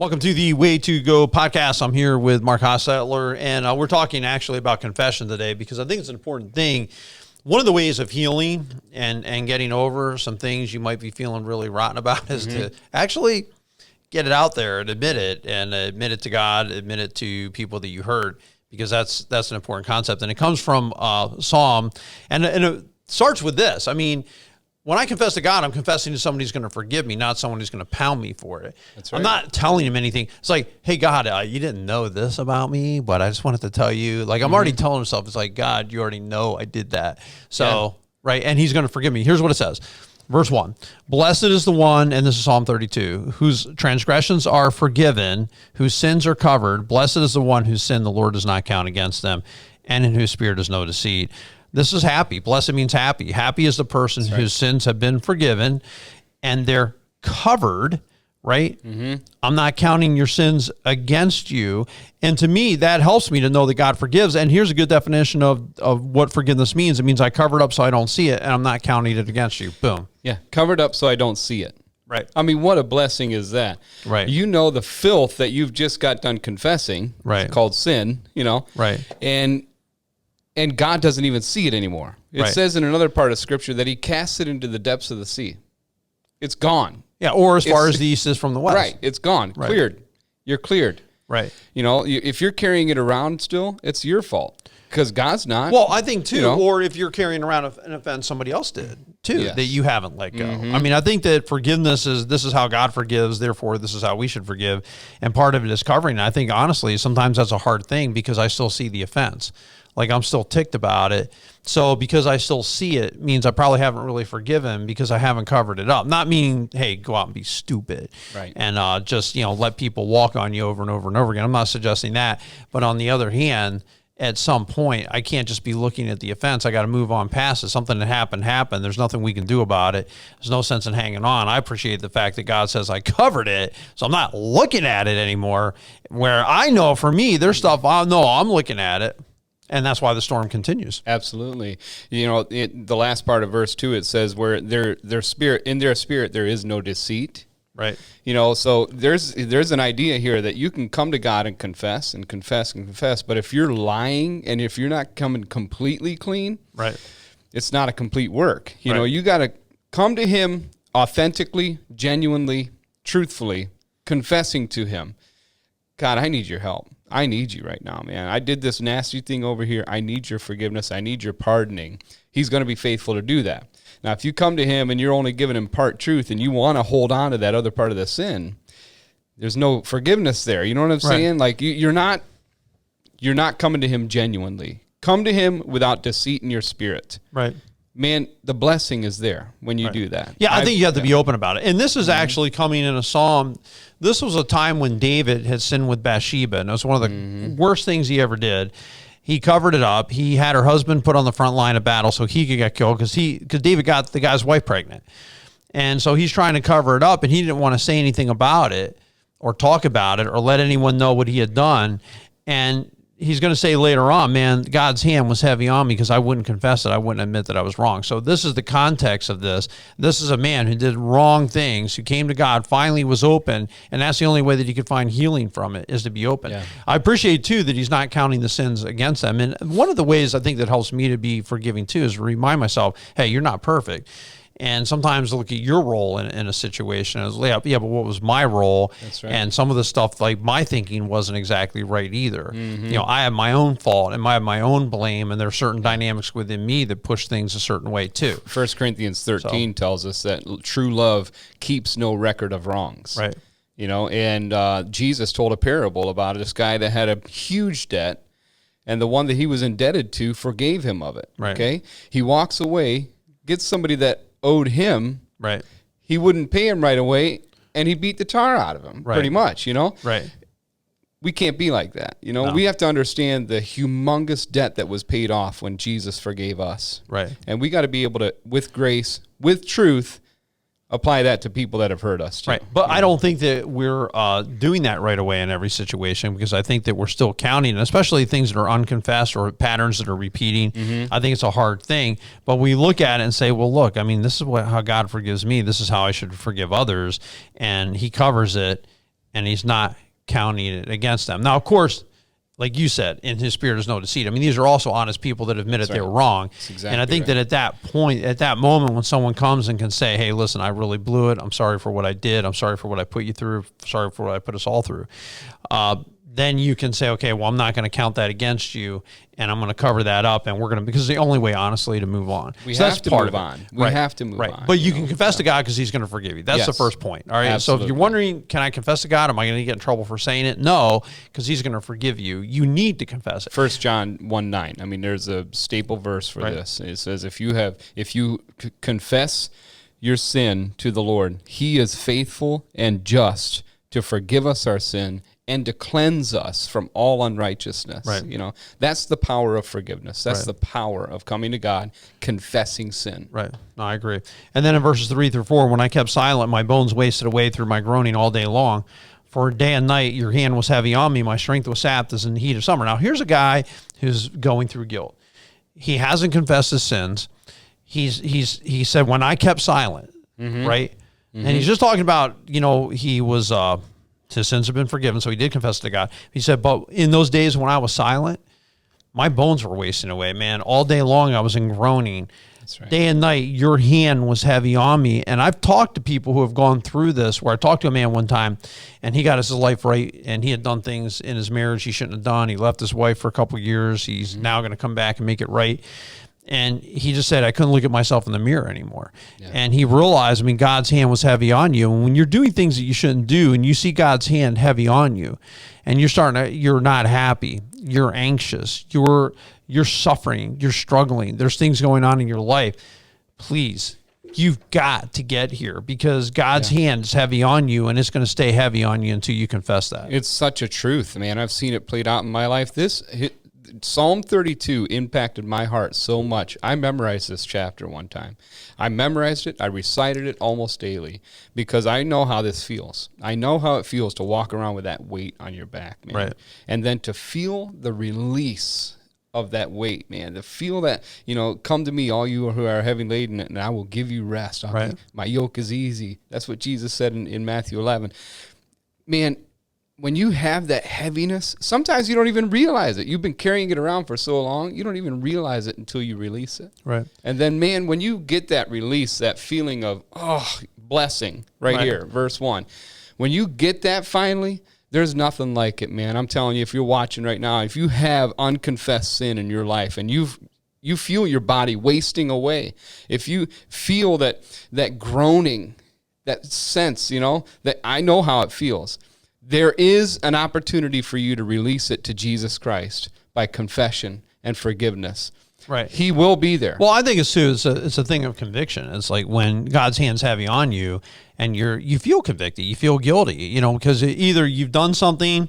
Welcome to the Way to Go podcast. I'm here with Mark Hostetler, and we're talking actually about confession today because I think it's an important thing. One of the ways of healing and getting over some things you might be feeling really rotten about is to actually get it out there and admit it to God, admit it to people that you hurt, because that's an important concept. And it comes from Psalm, and it starts with this. I mean, when I confess to God, I'm confessing to somebody who's going to forgive me, not someone who's going to pound me for it. That's right. I'm not telling him anything. It's like, hey, God, you didn't know this about me, but I just wanted to tell you. Like, I'm already telling himself, it's like, God, you already know I did that. So, right, and he's going to forgive me. Here's what it says. Verse 1, blessed is the one, and this is Psalm 32, whose transgressions are forgiven, whose sins are covered. Blessed is the one whose sin the Lord does not count against them, and in whose spirit is no deceit. This is happy. Blessed means happy. Happy is the person whose sins have been forgiven and they're covered, right? I'm not counting your sins against you. And to me, that helps me to know that God forgives. And here's a good definition of what forgiveness means. It means I covered up so I don't see it, and I'm not counting it against you. Boom. Yeah, covered up so I don't see it. Right. I mean, what a blessing is that? Right. You know the filth that you've just got done confessing, right, called sin, you know. Right. And God doesn't even see it anymore. It right. says in another part of Scripture that he casts it into the depths of the sea. It's gone. Yeah, or as far as the east is from the west. Right, it's gone, right. Cleared. You're cleared. Right. You know, if you're carrying it around still, it's your fault because God's not. Well, I think, too, you know? Or if you're carrying around an offense somebody else did, too, yes. that you haven't let go. I mean, I think that forgiveness this is how God forgives, therefore this is how we should forgive, and part of it is covering. I think, honestly, sometimes that's a hard thing because I still see the offense. Like, I'm still ticked about it. So because I still see it means I probably haven't really forgiven because I haven't covered it up. Not meaning, hey, go out and be stupid. Right. And just, let people walk on you over and over and over again. I'm not suggesting that. But on the other hand, at some point, I can't just be looking at the offense. I got to move on past it. Something that happened. There's nothing we can do about it. There's no sense in hanging on. I appreciate the fact that God says I covered it, so I'm not looking at it anymore. Where I know for me, there's stuff I know I'm looking at it. And that's why the storm continues. Absolutely. You know, the last part of verse 2, it says where their spirit, in their spirit, there is no deceit. Right. You know, so there's an idea here that you can come to God and confess and confess and confess. But if you're lying and if you're not coming completely clean, right, it's not a complete work. You right. know, you got to come to him authentically, genuinely, truthfully, confessing to him, God, I need your help. I need you right now, man. I did this nasty thing over here. I need your forgiveness. I need your pardoning. He's going to be faithful to do that. Now, if you come to him and you're only giving him part truth and you want to hold on to that other part of the sin, there's no forgiveness there. You know what I'm saying? Like you're not coming to him genuinely. Come to him without deceit in your spirit. Right. Man, the blessing is there when you do that. Yeah, I think you have to be open about it. And this is actually coming in a psalm. This was a time when David had sinned with Bathsheba, and it was one of the worst things he ever did. He covered it up. He had her husband put on the front line of battle so he could get killed because David got the guy's wife pregnant. And so he's trying to cover it up, and he didn't want to say anything about it or talk about it or let anyone know what he had done. And he's going to say later on, man, God's hand was heavy on me because I wouldn't confess it. I wouldn't admit that I was wrong. So this is the context of this. This is a man who did wrong things, who came to God, finally was open, and that's the only way that he could find healing from it is to be open. Yeah. I appreciate, too, that he's not counting the sins against them. And one of the ways I think that helps me to be forgiving, too, is to remind myself, hey, you're not perfect. And sometimes look at your role in a situation as, yeah, but what was my role? That's right. And some of the stuff, like my thinking wasn't exactly right either. I have my own fault and I have my own blame, and there are certain dynamics within me that push things a certain way too. 1 Corinthians 13 tells us that true love keeps no record of wrongs. Right. You know, and Jesus told a parable about this guy that had a huge debt, and the one that he was indebted to forgave him of it. Right. Okay. He walks away, gets somebody that owed him, right? He wouldn't pay him right away, and he beat the tar out of him, pretty much, Right. We can't be like that. No. We have to understand the humongous debt that was paid off when Jesus forgave us. Right. And we got to be able to, with grace, with truth, apply that to people that have hurt us too. Right. But I don't think that we're doing that right away in every situation, because I think that we're still counting, especially things that are unconfessed or patterns that are repeating. I think it's a hard thing. But we look at it and say, well, look, this is how God forgives me. This is how I should forgive others. And he covers it. and he's not counting it against them. Now, of course, like you said, in his spirit is no deceit. I mean, these are also honest people that admitted they were wrong. Exactly and I think that at that point, at that moment, when someone comes and can say, hey, listen, I really blew it. I'm sorry for what I did. I'm sorry for what I put you through. Sorry for what I put us all through. Then you can say, okay, well, I'm not going to count that against you, and I'm going to cover that up, and we're going to, because it's the only way, honestly, to move on. We have to move on. We have to move on. But you can confess to God because he's going to forgive you. That's the first point. All right. Absolutely. So if you're wondering, can I confess to God? Am I going to get in trouble for saying it? No, because he's going to forgive you. You need to confess it. 1 John 1:9. I mean, there's a staple verse for this. It says, if you confess your sin to the Lord, he is faithful and just to forgive us our sin and to cleanse us from all unrighteousness. Right. You know, that's the power of forgiveness. That's the power of coming to God, confessing sin. Right. No, I agree. And then in verses 3-4, when I kept silent, my bones wasted away through my groaning all day long. For day and night, your hand was heavy on me. My strength was sapped as in the heat of summer. Now, here's a guy who's going through guilt. He hasn't confessed his sins. He said, when I kept silent, right? And he's just talking about, he was, his sins have been forgiven, so he did confess to God. He said, but in those days when I was silent, my bones were wasting away, man. All day long I was in groaning. That's right. Day and night, your hand was heavy on me. And I've talked to people who have gone through this, where I talked to a man one time, and he got his life right, and he had done things in his marriage he shouldn't have done. He left his wife for a couple of years. He's now going to come back and make it right. And he just said, I couldn't look at myself in the mirror anymore. Yeah. And he realized, God's hand was heavy on you. And when you're doing things that you shouldn't do, and you see God's hand heavy on you, and you're not happy, you're anxious, you're suffering, you're struggling, there's things going on in your life, please, you've got to get here, because God's hand is heavy on you, and it's going to stay heavy on you until you confess that. It's such a truth, man. I've seen it played out in my life. Psalm 32 impacted my heart so much. I memorized this chapter one time. I memorized it. I recited it almost daily, because I know how this feels. I know how it feels to walk around with that weight on your back, man. Right. And then to feel the release of that weight, man. To feel that, come to me, all you who are heavy laden, and I will give you rest. My yoke is easy. That's what Jesus said in Matthew 11. Man, when you have that heaviness, sometimes you don't even realize it. You've been carrying it around for so long, you don't even realize it until you release it. Right. And then, man, when you get that release, that feeling of, blessing here, verse 1. When you get that finally, there's nothing like it, man. I'm telling you, if you're watching right now, if you have unconfessed sin in your life and you feel your body wasting away, if you feel that groaning, that sense, that I know how it feels, there is an opportunity for you to release it to Jesus Christ by confession and forgiveness. Right. He will be there. Well, I think it's a thing of conviction. It's like when God's hand's heavy on you and you feel convicted, you feel guilty, because either you've done something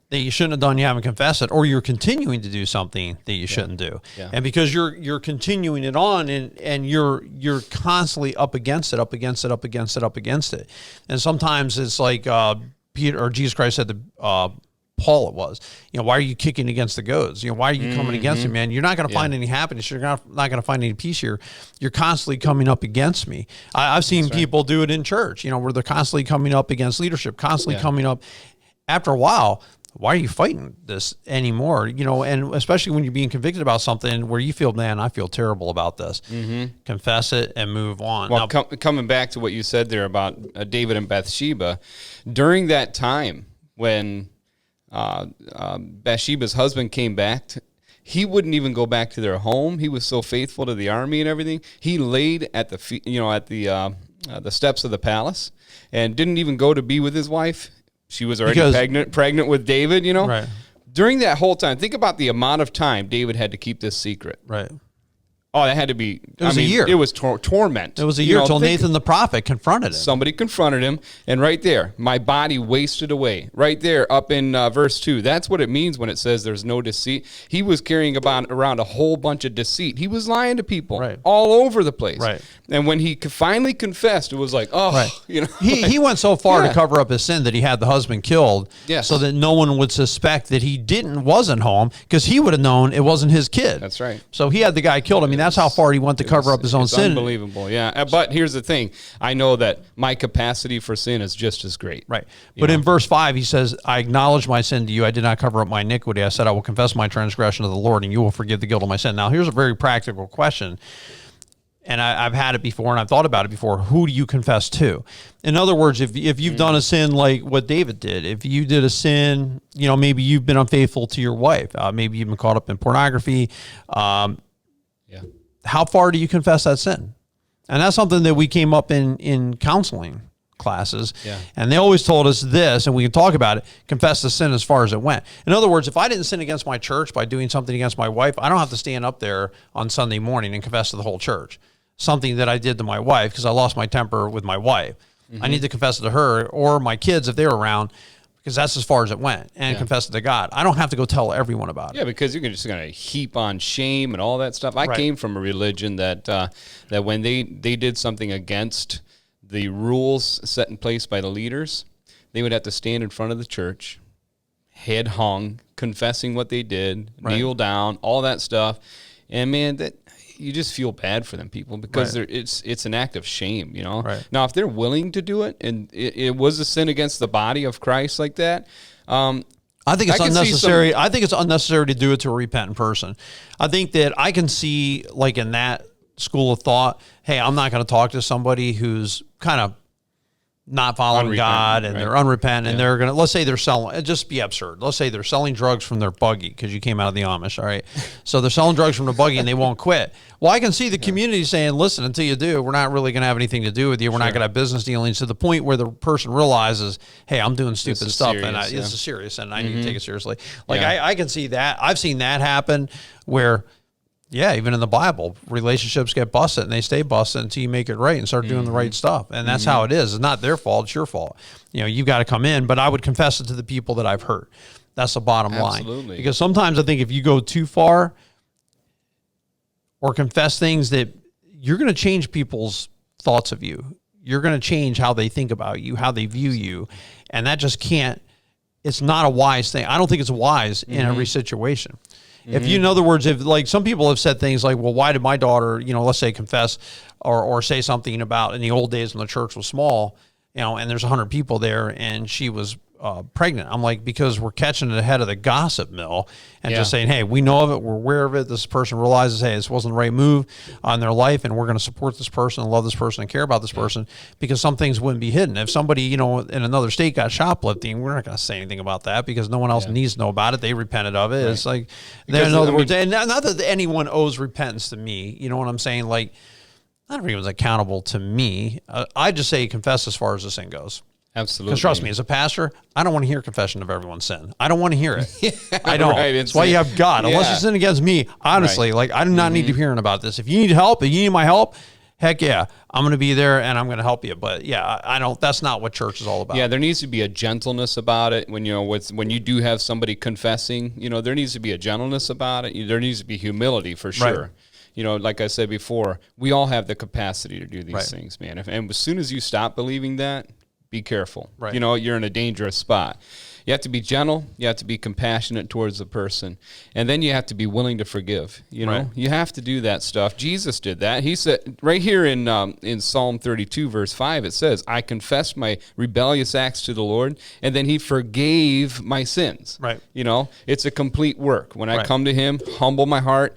that you shouldn't have done, you haven't confessed it, or you're continuing to do something that you shouldn't do. Yeah. And because you're continuing it on and you're constantly up against it. And sometimes it's like Peter or Jesus Christ said to Paul, it was, why are you kicking against the goads? Why are you coming against me, man? You're not going to find any happiness. You're not going to find any peace here. You're constantly coming up against me. I've seen people do it in church, where they're constantly coming up against leadership, constantly coming up. After a while, why are you fighting this anymore? And especially when you're being convicted about something where you feel, man, I feel terrible about this. Confess it and move on. Well, now, coming back to what you said there about David and Bathsheba, during that time when Bathsheba's husband came back, he wouldn't even go back to their home. He was so faithful to the army and everything. He laid at the steps of the palace and didn't even go to be with his wife. She was already pregnant with David, Right. During that whole time, think about the amount of time David had to keep this secret. Right. Oh, that had to be... It was a year. It was torment. It was a year until Nathan the prophet confronted him. Somebody confronted him, and right there, my body wasted away. Right there, up in verse 2. That's what it means when it says there's no deceit. He was carrying around a whole bunch of deceit. He was lying to people all over the place. Right. And when he finally confessed, it was like, He went so far to cover up his sin that he had the husband killed so that no one would suspect that he wasn't home, because he would have known it wasn't his kid. That's right. So he had the guy killed. I mean, that's how far he went to cover up his own sin. Unbelievable, yeah. But here's the thing. I know that my capacity for sin is just as great. Right. But in verse 5, he says, I acknowledge my sin to you. I did not cover up my iniquity. I said, I will confess my transgression to the Lord, and you will forgive the guilt of my sin. Now, here's a very practical question. And I've had it before, and I've thought about it before. Who do you confess to? In other words, if you've done a sin like what David did, if you did a sin, maybe you've been unfaithful to your wife, maybe you've been caught up in pornography. How far do you confess that sin? And that's something that we came up in counseling classes. Yeah. And they always told us this, and we can talk about it, confess the sin as far as it went. In other words, if I didn't sin against my church by doing something against my wife, I don't have to stand up there on Sunday morning and confess to the whole church something that I did to my wife because I lost my temper with my wife. Mm-hmm. I need to confess it to her or my kids if they're around, because that's as far as it went, and confess it to God. I don't have to go tell everyone about it. Yeah, because you're just going to heap on shame and all that stuff. I came from a religion that when they did something against the rules set in place by the leaders, they would have to stand in front of the church, head hung, confessing what they did, kneel down, all that stuff. And man, that you just feel bad for them people because it's an act of shame, Right. Now, if they're willing to do it and it was a sin against the body of Christ like that, I think it's unnecessary. I think it's unnecessary to do it to a repentant person. I think that I can see, like in that school of thought, hey, I'm not going to talk to somebody who's kind of not following God and they're unrepentant and they're going to, let's say they're selling, just be absurd. Let's say they're selling drugs from their buggy because you came out of the Amish, all right? So they're selling drugs from the buggy and they won't quit. Well, I can see the community saying, listen, until you do, we're not really going to have anything to do with you. We're not going to have business dealings, to the point where the person realizes, hey, I'm doing stupid stuff serious, and this is serious and I need to take it seriously. Like I can see that. I've seen that happen where, even in the Bible, relationships get busted and they stay busted until you make it right and start doing the right stuff. And that's how it is. It's not their fault. It's your fault. You've got to come in, but I would confess it to the people that I've hurt. That's the bottom line. Because sometimes I think if you go too far or confess things, that you're going to change people's thoughts of you. You're going to change how they think about you, how they view you. And that just can't, it's not a wise thing. I don't think it's wise in every situation. If you, in other words, if like some people have said things like, well, why did my daughter, let's say confess or say something about in the old days when the church was small, and there's 100 people there and she was pregnant. I'm like, because we're catching it ahead of the gossip mill and just saying, hey, we know of it. We're aware of it. This person realizes, hey, this wasn't the right move on their life. And we're going to support this person and love this person and care about this person, because some things wouldn't be hidden. If somebody, in another state got shoplifting, we're not going to say anything about that because no one else needs to know about it. They repented of it. Right. It's like, in other words, and not that anyone owes repentance to me. You know what I'm saying? Like, not everyone's accountable to me. I just say confess as far as the sin goes. Absolutely. Because trust me, as a pastor, I don't want to hear confession of everyone's sin. I don't want to hear it. I don't. That's why you have God. Unless you sin against me, honestly, like I do not need to hear about this. If you need help, if you need my help, heck yeah, I'm going to be there and I'm going to help you. But I don't. That's not what church is all about. Yeah, there needs to be a gentleness about it. When when you do have somebody confessing, there needs to be a gentleness about it. There needs to be humility for sure. Right. Like I said before, we all have the capacity to do these things, man. And as soon as you stop believing that, be careful. Right. You're in a dangerous spot. You have to be gentle. You have to be compassionate towards the person. And then you have to be willing to forgive. You have to do that stuff. Jesus did that. He said right here in Psalm 32, verse 5, it says, I confessed my rebellious acts to the Lord, and then he forgave my sins. Right. It's a complete work. When I come to him, humble my heart.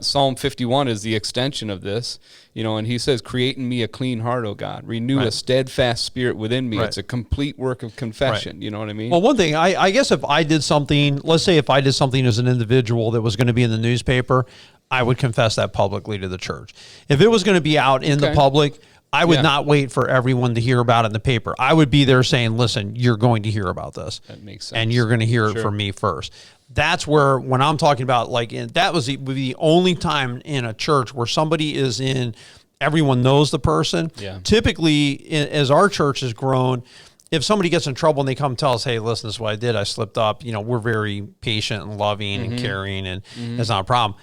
Psalm 51 is the extension of this, and he says, create in me a clean heart, O God. Renew a steadfast spirit within me. It's a complete work of confession. You know what I mean? Well, one thing, I guess if I did something, let's say if I did something as an individual that was going to be in the newspaper, I would confess that publicly to the church. If it was going to be out in the public, I would not wait for everyone to hear about it in the paper. I would be there saying, listen, you're going to hear about this. That makes sense. And you're going to hear it from me first. That's where, when I'm talking about, that would be the only time in a church where somebody is in, everyone knows the person. Yeah. Typically, as our church has grown, if somebody gets in trouble and they come tell us, hey, listen, this is what I did, I slipped up, we're very patient and loving and caring, and that's not a problem.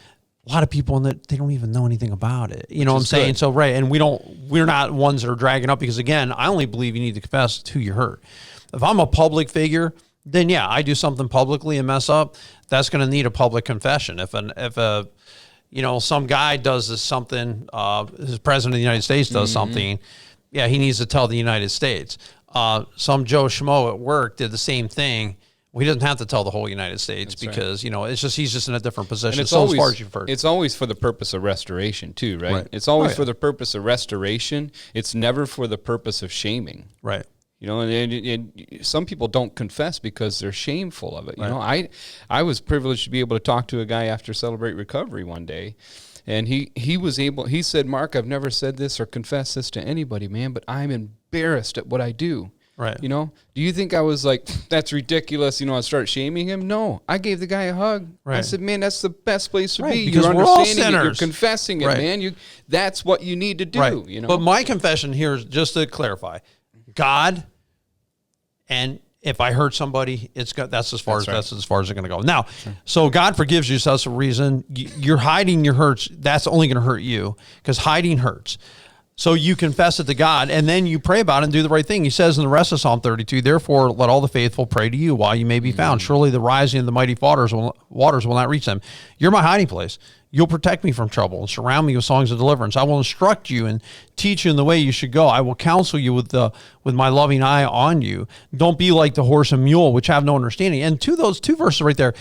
A lot of people, they don't even know anything about it. You know what I'm saying? Good. So, and we're not ones that are dragging up, because again, I only believe you need to confess to who you hurt. If I'm a public figure, then I do something publicly and mess up, that's going to need a public confession. If some guy does this something, the president of the United States does something, yeah, he needs to tell the United States. Some Joe Schmo at work did the same thing. Well, he doesn't have to tell the whole United States because, he's just in a different position. And as far as you've heard. It's always for the purpose of restoration too, right? It's always for the purpose of restoration. It's never for the purpose of shaming. Right. And some people don't confess because they're shameful of it. I was privileged to be able to talk to a guy after Celebrate Recovery one day. And he said, Mark, I've never said this or confessed this to anybody, man, but I'm embarrassed at what I do. Right. Do you think I was like, that's ridiculous, I start shaming him? No, I gave the guy a hug. Right. I said, man, that's the best place to be. Because you're we're all understanding sinners. it. You're confessing it, man. That's what you need to do, Right. But my confession here is just to clarify, God, and if I hurt somebody, that's as far as it's going to go. Now, so God forgives you, so that's a reason. You're hiding your hurts. That's only going to hurt you because hiding hurts. So you confess it to God, and then you pray about it and do the right thing. He says in the rest of Psalm 32, therefore let all the faithful pray to you while you may be found. Surely the rising of the mighty waters will not reach them. You're my hiding place. You'll protect me from trouble and surround me with songs of deliverance. I will instruct you and teach you in the way you should go. I will counsel you with my loving eye on you. Don't be like the horse and mule, which have no understanding. And those two verses right there,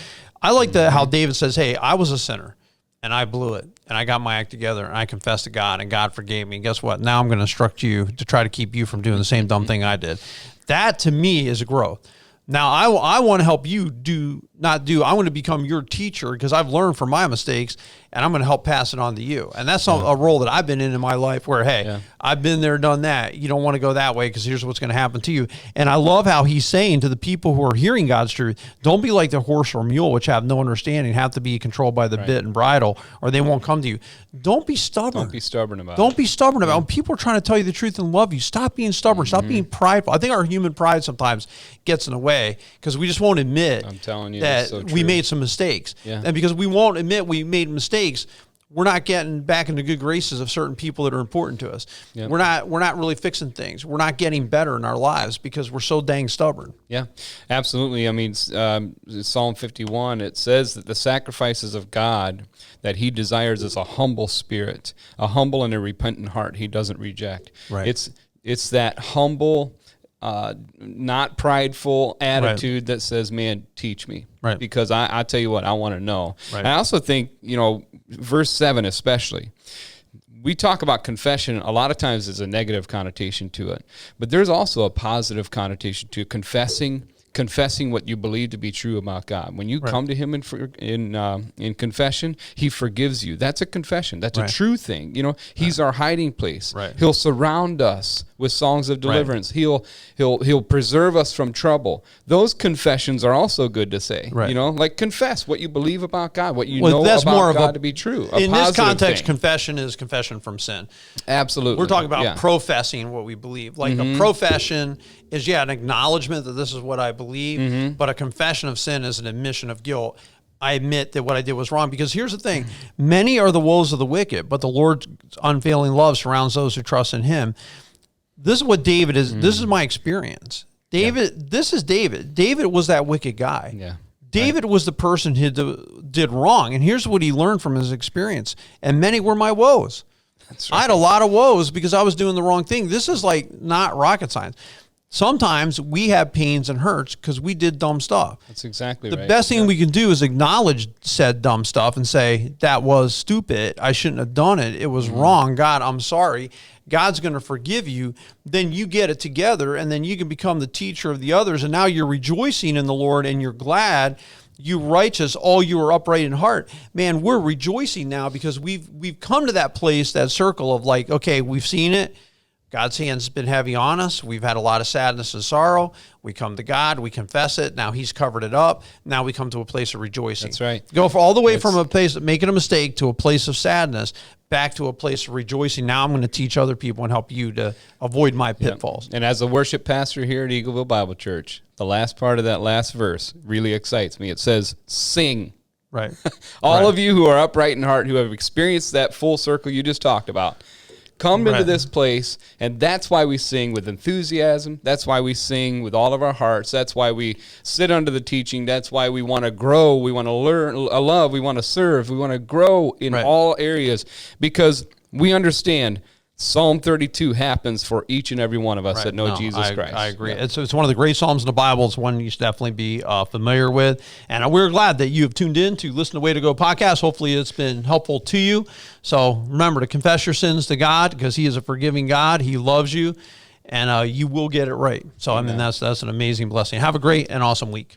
I like how David says, hey, I was a sinner. And I blew it, and I got my act together, and I confessed to God, and God forgave me. And guess what? Now I'm going to instruct you to try to keep you from doing the same dumb thing I did. That, to me, is growth. Now, I want to help you I want to become your teacher because I've learned from my mistakes, and I'm going to help pass it on to you. And that's a role that I've been in my life where, hey, I've been there, done that. You don't want to go that way because here's what's going to happen to you. And I love how he's saying to the people who are hearing God's truth, don't be like the horse or mule, which have no understanding, have to be controlled by the bit and bridle, or they won't come to you. Don't be stubborn. Don't be stubborn about it. Don't be stubborn about it. When people are trying to tell you the truth and love you, stop being stubborn. Stop being prideful. I think our human pride sometimes gets in the way because we just won't admit that we made some mistakes. Yeah. And because we won't admit we made mistakes, we're not getting back in the good graces of certain people that are important to us. Yep. We're not really fixing things. We're not getting better in our lives because we're so dang stubborn. Yeah, absolutely. I mean, Psalm 51, it says that the sacrifices of God that he desires is a humble spirit, a humble and a repentant heart he doesn't reject. Right. It's that humble, not prideful attitude that says, man, teach me. Right. Because I tell you what, I want to know. Right. I also think, verse 7 especially, we talk about confession a lot of times there's a negative connotation to it, but there's also a positive connotation to confessing what you believe to be true about God. When you come to him in confession, he forgives you. That's a confession. That's a true thing. He's our hiding place. Right. He'll surround us with songs of deliverance. Right. He'll preserve us from trouble. Those confessions are also good to say. Right. Like confess what you believe about God, what you know about God to be true. In this context, confession is confession from sin. Absolutely. We're talking about professing what we believe. Like a profession is an acknowledgement that this is what I believe, but a confession of sin is an admission of guilt. I admit that what I did was wrong. Because here's the thing, many are the woes of the wicked, but the Lord's unfailing love surrounds those who trust in him. This is what David is. This is my experience. This is David. David was that wicked guy. Yeah. David was the person who did wrong. And here's what he learned from his experience. And many were my woes. That's right. I had a lot of woes because I was doing the wrong thing. This is like not rocket science. Sometimes we have pains and hurts because we did dumb stuff. That's exactly right. The best thing we can do is acknowledge said dumb stuff and say, that was stupid. I shouldn't have done it. It was wrong. God, I'm sorry. God's going to forgive you. Then you get it together, and then you can become the teacher of the others. And now you're rejoicing in the Lord, and you're glad, you righteous, all you are upright in heart. Man, we're rejoicing now because we've come to that place, that circle of like, okay, we've seen it. God's hand's been heavy on us. We've had a lot of sadness and sorrow. We come to God. We confess it. Now he's covered it up. Now we come to a place of rejoicing. That's right. Go all the way from a place of making a mistake to a place of sadness back to a place of rejoicing. Now I'm going to teach other people and help you to avoid my pitfalls. And as a worship pastor here at Eagleville Bible Church, the last part of that last verse really excites me. It says, sing. Right. All of you who are upright in heart, who have experienced that full circle you just talked about, come into Right. this place, and that's why we sing with enthusiasm. That's why we sing with all of our hearts. That's why we sit under the teaching. That's why we want to grow. We want to learn, love. We want to serve. We want to grow in Right. all areas, because we understand Psalm 32 happens for each and every one of us Right. that know No, Jesus Christ. I agree. Yeah. It's one of the great Psalms in the Bible. It's one you should definitely be familiar with. And we're glad that you have tuned in to Listen to Way to Go podcast. Hopefully it's been helpful to you. So remember to confess your sins to God, because he is a forgiving God. He loves you, and you will get it right. So, I mean, that's an amazing blessing. Have a great and awesome week.